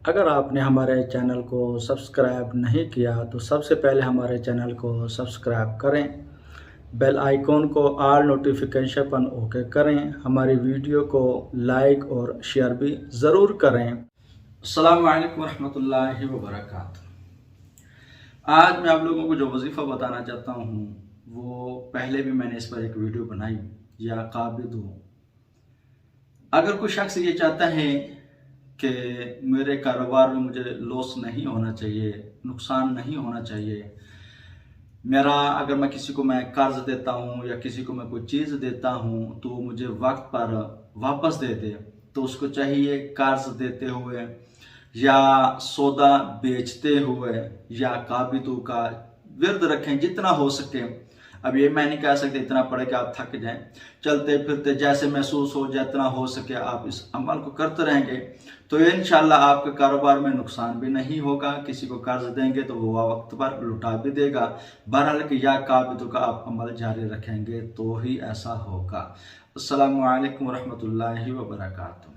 अगर आपने हमारे चैनल को सब्सक्राइब नहीं किया तो सबसे पहले हमारे चैनल को सब्सक्राइब करें, बेल आइकॉन को ऑल नोटिफिकेशन पर ओके करें, हमारी वीडियो को लाइक और शेयर भी ज़रूर करें। अस्सलामु अलैकुम रहमतुल्लाहि व बरकातहू। आज मैं आप लोगों को जो वजीफ़ा बताना चाहता हूँ वो पहले भी मैंने इस पर एक वीडियो बनाई या काबिद हूँ। अगर कोई शख्स ये चाहता है कि मेरे कारोबार में मुझे लॉस नहीं होना चाहिए, नुकसान नहीं होना चाहिए, मेरा अगर मैं किसी को कर्ज देता हूँ या किसी को मैं कोई चीज़ देता हूँ तो मुझे वक्त पर वापस दे दे, तो उसको चाहिए कर्ज देते हुए या सौदा बेचते हुए या काबिदों का विरद रखें जितना हो सके। अब ये मैं नहीं कह सकते इतना पढ़े कि आप थक जाएं, चलते फिरते जैसे महसूस हो जितना हो सके आप इस अमल को करते रहेंगे तो इंशाल्लाह आपके कारोबार में नुकसान भी नहीं होगा। किसी को कर्ज देंगे तो वो वक्त पर लुटा भी देगा। बहरहाल कि या काबिदों का आप अमल जारी रखेंगे तो ही ऐसा होगा। अस्सलामु अलैकुम रहमतुल्लाहि व बरकातहू।